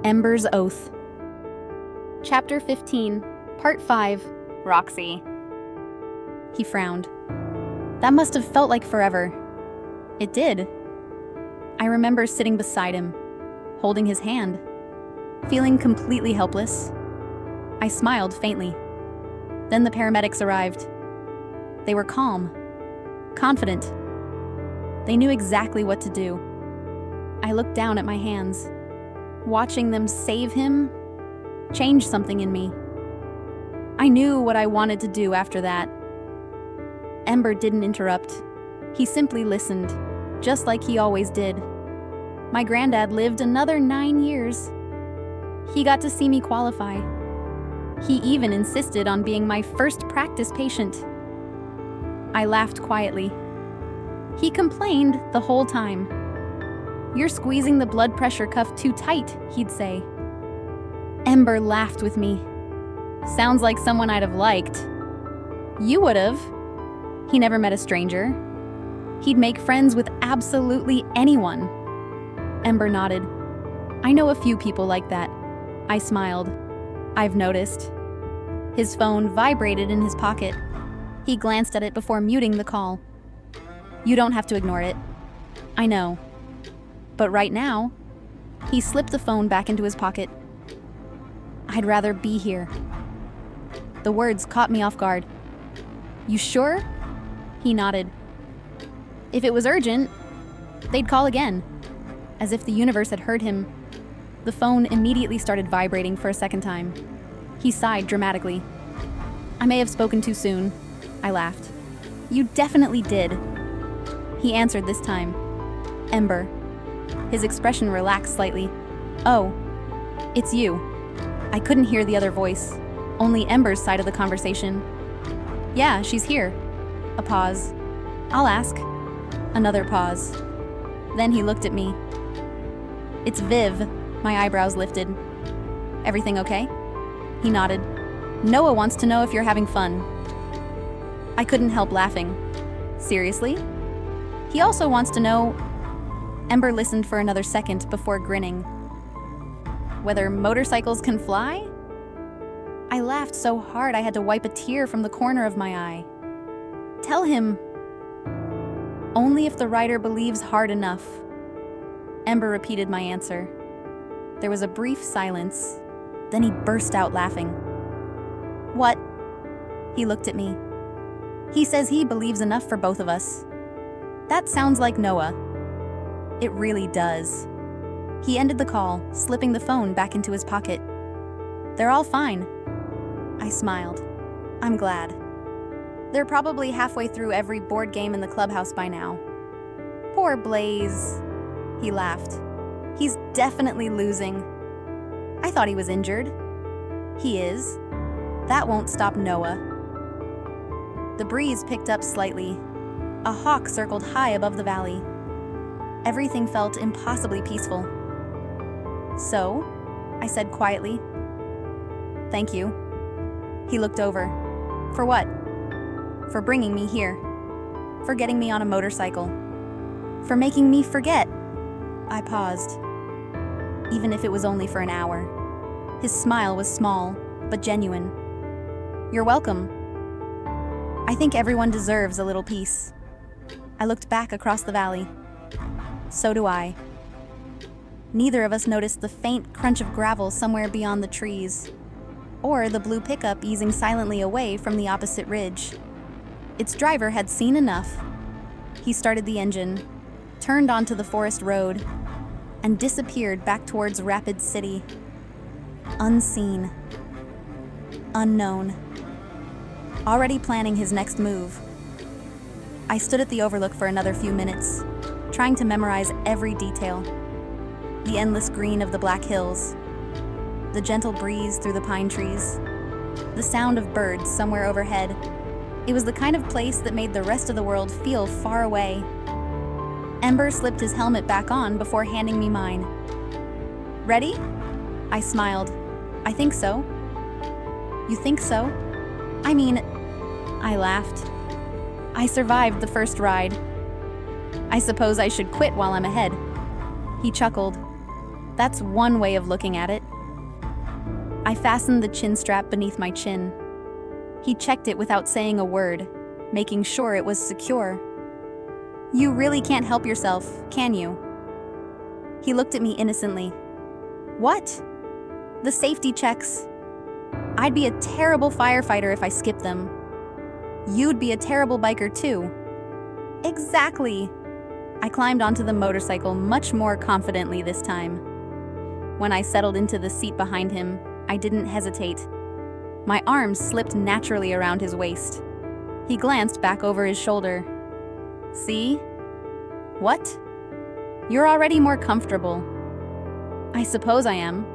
Ember's Oath. Chapter 15, Part 5, Roxie. He frowned. That must have felt like forever. It did. I remember sitting beside him, holding his hand, feeling completely helpless. I smiled faintly. Then the paramedics arrived. They were calm, confident. They knew exactly what to do. I looked down at my hands. Watching them save him changed something in me. I knew what I wanted to do after that. Ember didn't interrupt. He simply listened, just like he always did. My granddad lived another 9 years. He got to see me qualify. He even insisted on being my first practice patient. I laughed quietly. He complained the whole time. "You're squeezing the blood pressure cuff too tight," he'd say. Ember laughed with me. "Sounds like someone I'd have liked." "You would've." He never met a stranger. He'd make friends with absolutely anyone. Ember nodded. "I know a few people like that." I smiled. "I've noticed." His phone vibrated in his pocket. He glanced at it before muting the call. "You don't have to ignore it." "I know. But right now," he slipped the phone back into his pocket. "I'd rather be here." The words caught me off guard. "You sure?" He nodded. "If it was urgent, they'd call again." As if the universe had heard him, the phone immediately started vibrating for a second time. He sighed dramatically. "I may have spoken too soon." I laughed. "You definitely did." He answered this time. "Ember." His expression relaxed slightly. "Oh, it's you." I couldn't hear the other voice, only Ember's side of the conversation. "Yeah, she's here." A pause. "I'll ask." Another pause. Then he looked at me. "It's Viv." My eyebrows lifted. "Everything okay?" He nodded. "Noah wants to know if you're having fun." I couldn't help laughing. "Seriously?" "He also wants to know..." Ember listened for another second before grinning. "Whether motorcycles can fly?" I laughed so hard I had to wipe a tear from the corner of my eye. "Tell him..." "Only if the writer believes hard enough." Ember repeated my answer. There was a brief silence. Then he burst out laughing. "What?" He looked at me. "He says he believes enough for both of us." "That sounds like Noah." "It really does." He ended the call, slipping the phone back into his pocket. "They're all fine." I smiled. "I'm glad. They're probably halfway through every board game in the clubhouse by now." "Poor Blaze." He laughed. "He's definitely losing." "I thought he was injured." "He is. That won't stop Noah." The breeze picked up slightly. A hawk circled high above the valley. Everything felt impossibly peaceful. "So?" I said quietly. "Thank you." He looked over. "For what?" "For bringing me here. For getting me on a motorcycle. For making me forget." I paused. "Even if it was only for an hour." His smile was small, but genuine. "You're welcome. I think everyone deserves a little peace." I looked back across the valley. So do I. Neither of us noticed the faint crunch of gravel somewhere beyond the trees, or the blue pickup easing silently away from the opposite ridge. Its driver had seen enough. He started the engine, turned onto the forest road, and disappeared back towards Rapid City. Unseen. Unknown. Already planning his next move. I stood at the overlook for another few minutes, trying to memorize every detail. The endless green of the Black Hills, the gentle breeze through the pine trees, the sound of birds somewhere overhead. It was the kind of place that made the rest of the world feel far away. Ember slipped his helmet back on before handing me mine. "Ready?" I smiled. "I think so." "You think so?" "I mean..." I laughed. "I survived the first ride. I suppose I should quit while I'm ahead." He chuckled. That's one way of looking at it. I fastened the chin strap beneath my chin. He checked it without saying a word, making sure it was secure. You really can't help yourself, can you? He looked at me innocently. What? The safety checks. I'd be a terrible firefighter if I skipped them. You'd be a terrible biker too. Exactly. I climbed onto the motorcycle much more confidently this time. When I settled into the seat behind him, I didn't hesitate. My arms slipped naturally around his waist. He glanced back over his shoulder. See? What? You're already more comfortable. I suppose I am.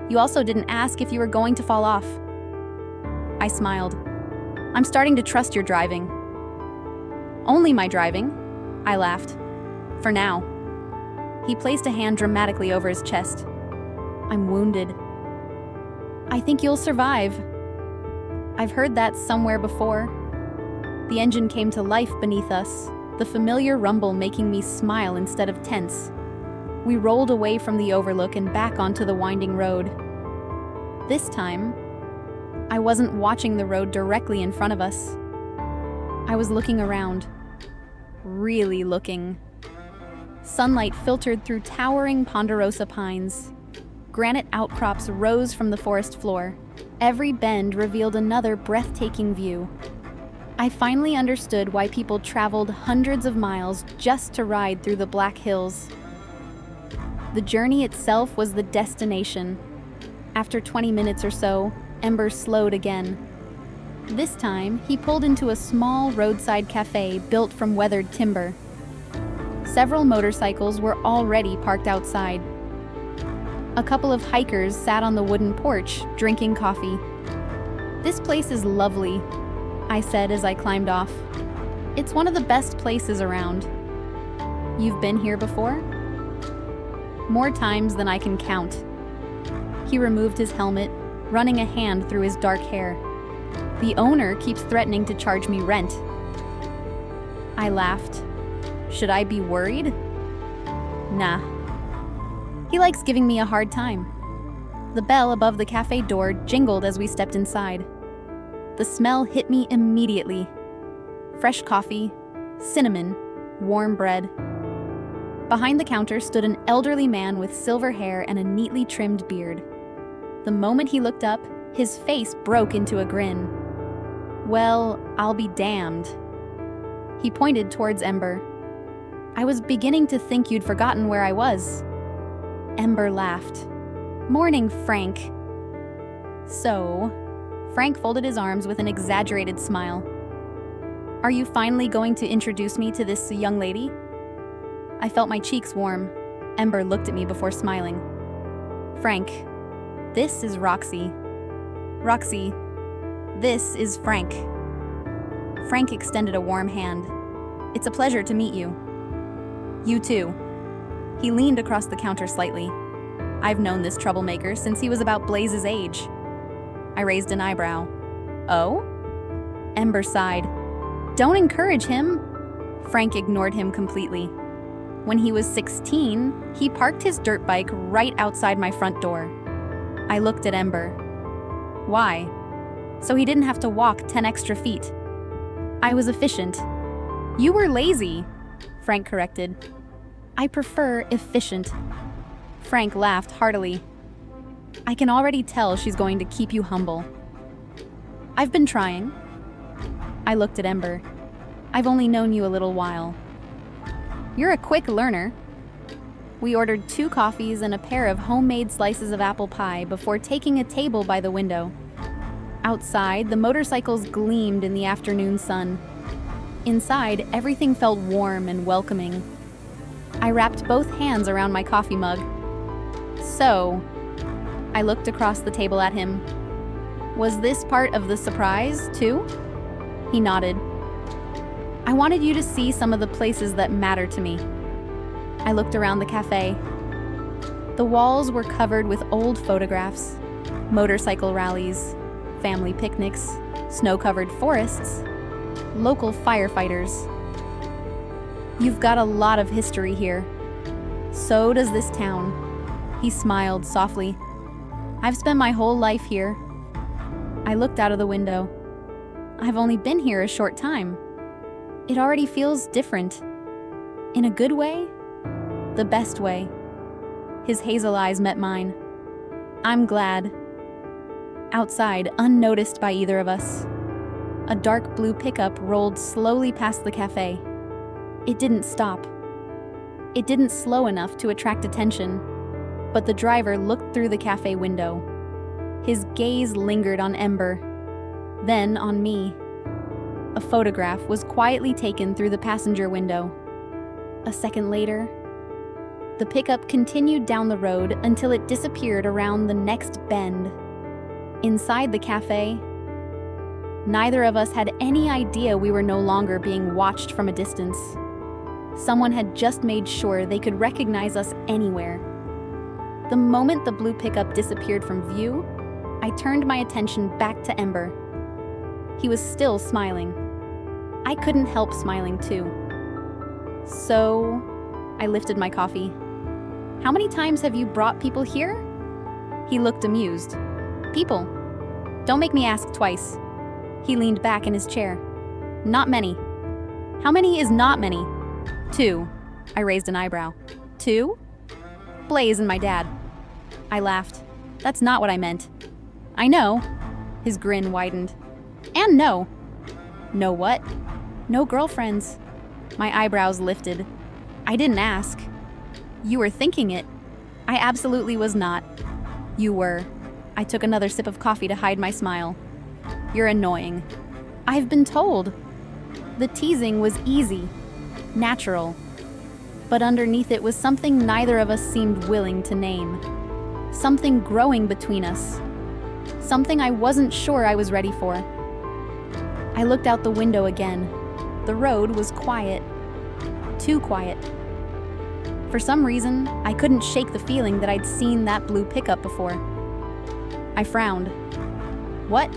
You also didn't ask if you were going to fall off. I smiled. I'm starting to trust your driving. Only my driving? I laughed. For now. He placed a hand dramatically over his chest. I'm wounded. I think you'll survive. I've heard that somewhere before. The engine came to life beneath us, the familiar rumble making me smile instead of tense. We rolled away from the overlook and back onto the winding road. This time, I wasn't watching the road directly in front of us. I was looking around. Really looking. Sunlight filtered through towering ponderosa pines. Granite outcrops rose from the forest floor. Every bend revealed another breathtaking view. I finally understood why people traveled hundreds of miles just to ride through the Black Hills. The journey itself was the destination. After 20 minutes or so, Ember slowed again. This time, he pulled into a small roadside cafe built from weathered timber. Several motorcycles were already parked outside. A couple of hikers sat on the wooden porch, drinking coffee. This place is lovely, I said as I climbed off. It's one of the best places around. You've been here before? More times than I can count. He removed his helmet, running a hand through his dark hair. The owner keeps threatening to charge me rent. I laughed. Should I be worried? Nah. He likes giving me a hard time. The bell above the cafe door jingled as we stepped inside. The smell hit me immediately. Fresh coffee, cinnamon, warm bread. Behind the counter stood an elderly man with silver hair and a neatly trimmed beard. The moment he looked up, his face broke into a grin. Well, I'll be damned. He pointed towards Ember. I was beginning to think you'd forgotten where I was. Ember laughed. Morning, Frank. So, Frank folded his arms with an exaggerated smile. Are you finally going to introduce me to this young lady? I felt my cheeks warm. Ember looked at me before smiling. Frank, this is Roxie. Roxie, this is Frank. Frank extended a warm hand. It's a pleasure to meet you. You too. He leaned across the counter slightly. I've known this troublemaker since he was about Blaze's age. I raised an eyebrow. Oh? Ember sighed. Don't encourage him. Frank ignored him completely. When he was 16, he parked his dirt bike right outside my front door. I looked at Ember. Why? So he didn't have to walk 10 extra feet. I was efficient. You were lazy, Frank corrected. I prefer efficient. Frank laughed heartily. I can already tell she's going to keep you humble. I've been trying. I looked at Ember. I've only known you a little while. You're a quick learner. We ordered 2 coffees and a pair of homemade slices of apple pie before taking a table by the window. Outside, the motorcycles gleamed in the afternoon sun. Inside, everything felt warm and welcoming. I wrapped both hands around my coffee mug. So, I looked across the table at him. Was this part of the surprise, too? He nodded. I wanted you to see some of the places that matter to me. I looked around the cafe. The walls were covered with old photographs, motorcycle rallies, family picnics, snow-covered forests, local firefighters. You've got a lot of history here. So does this town. He smiled softly. I've spent my whole life here. I looked out of the window. I've only been here a short time. It already feels different. In a good way? The best way. His hazel eyes met mine. I'm glad. Outside, unnoticed by either of us, a dark blue pickup rolled slowly past the cafe. It didn't stop. It didn't slow enough to attract attention, but the driver looked through the cafe window. His gaze lingered on Ember, then on me. A photograph was quietly taken through the passenger window. A second later, the pickup continued down the road until it disappeared around the next bend. Inside the cafe, neither of us had any idea we were no longer being watched from a distance. Someone had just made sure they could recognize us anywhere. The moment the blue pickup disappeared from view, I turned my attention back to Ember. He was still smiling. I couldn't help smiling too. So, I lifted my coffee. How many times have you brought people here? He looked amused. People. Don't make me ask twice. He leaned back in his chair. Not many. How many is not many? 2. I raised an eyebrow. 2? Blaze and my dad. I laughed. That's not what I meant. I know. His grin widened. And no. No what? No girlfriends. My eyebrows lifted. I didn't ask. You were thinking it. I absolutely was not. You were. I took another sip of coffee to hide my smile. You're annoying. I've been told. The teasing was easy, natural. But underneath it was something neither of us seemed willing to name. Something growing between us. Something I wasn't sure I was ready for. I looked out the window again. The road was quiet. Too quiet. For some reason, I couldn't shake the feeling that I'd seen that blue pickup before. I frowned. What?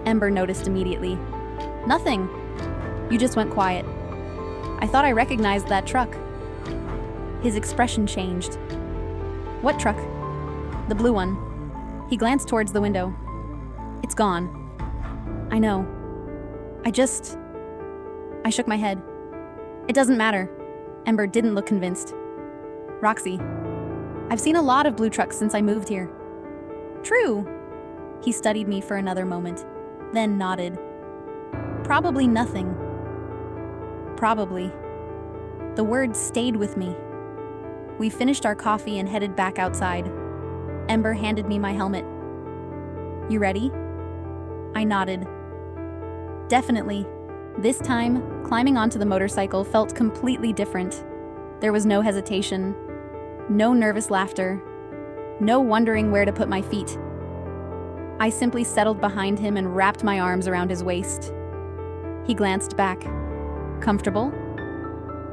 Ember noticed immediately. Nothing. You just went quiet. I thought I recognized that truck. His expression changed. What truck? The blue one. He glanced towards the window. It's gone. I know. I shook my head. It doesn't matter. Ember didn't look convinced. Roxie, I've seen a lot of blue trucks since I moved here. True. He studied me for another moment, then nodded. Probably nothing. Probably. The word stayed with me. We finished our coffee and headed back outside. Ember handed me my helmet. You ready? I nodded. Definitely. This time, climbing onto the motorcycle felt completely different. There was no hesitation, no nervous laughter, no wondering where to put my feet. I simply settled behind him and wrapped my arms around his waist. He glanced back. Comfortable?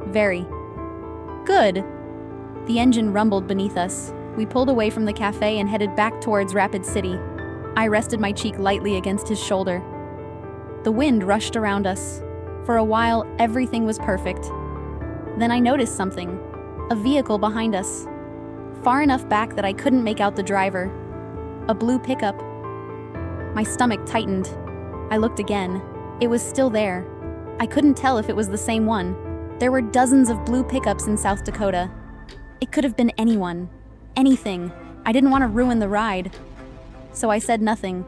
Very. Good. The engine rumbled beneath us. We pulled away from the cafe and headed back towards Rapid City. I rested my cheek lightly against his shoulder. The wind rushed around us. For a while, everything was perfect. Then I noticed something. A vehicle behind us. Far enough back that I couldn't make out the driver. A blue pickup. My stomach tightened. I looked again. It was still there. I couldn't tell if it was the same one. There were dozens of blue pickups in South Dakota. It could have been anyone. Anything. I didn't want to ruin the ride. So I said nothing.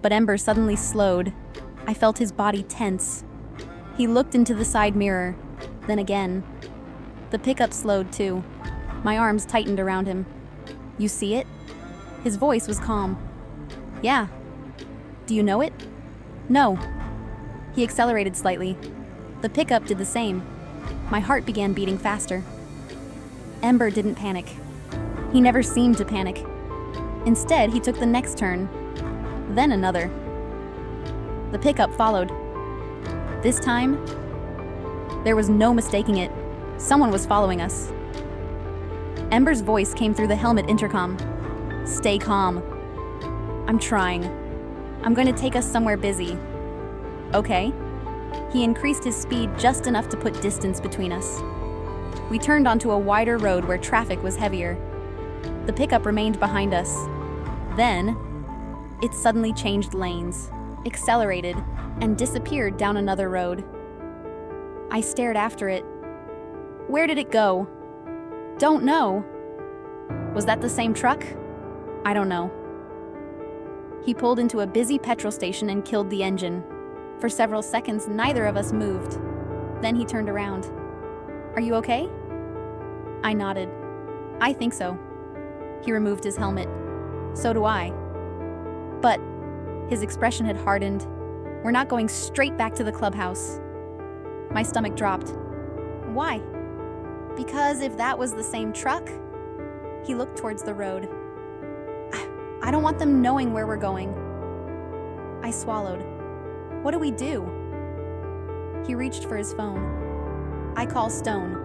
But Ember suddenly slowed. I felt his body tense. He looked into the side mirror. Then again. The pickup slowed too. My arms tightened around him. You see it? His voice was calm. Yeah. Do you know it? No. He accelerated slightly. The pickup did the same. My heart began beating faster. Ember didn't panic. He never seemed to panic. Instead, he took the next turn. Then another. The pickup followed. This time, there was no mistaking it. Someone was following us. Ember's voice came through the helmet intercom. Stay calm. I'm trying. I'm going to take us somewhere busy. Okay. He increased his speed just enough to put distance between us. We turned onto a wider road where traffic was heavier. The pickup remained behind us. Then, it suddenly changed lanes, accelerated, and disappeared down another road. I stared after it. Where did it go? Don't know. Was that the same truck? I don't know. He pulled into a busy petrol station and killed the engine. For several seconds, neither of us moved. Then he turned around. Are you okay? I nodded. I think so. He removed his helmet. So do I. But his expression had hardened. We're not going straight back to the clubhouse. My stomach dropped. Why? Because if that was the same truck, he looked towards the road. I don't want them knowing where we're going. I swallowed. What do we do? He reached for his phone. I call Stone.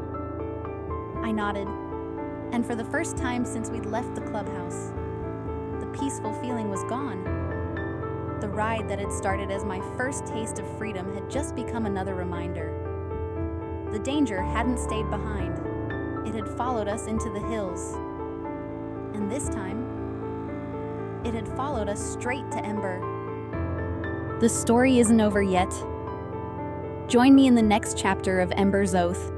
I nodded. And for the first time since we'd left the clubhouse, the peaceful feeling was gone. The ride that had started as my first taste of freedom had just become another reminder. The danger hadn't stayed behind. It had followed us into the hills. And this time, it had followed us straight to Ember. The story isn't over yet. Join me in the next chapter of Ember's Oath.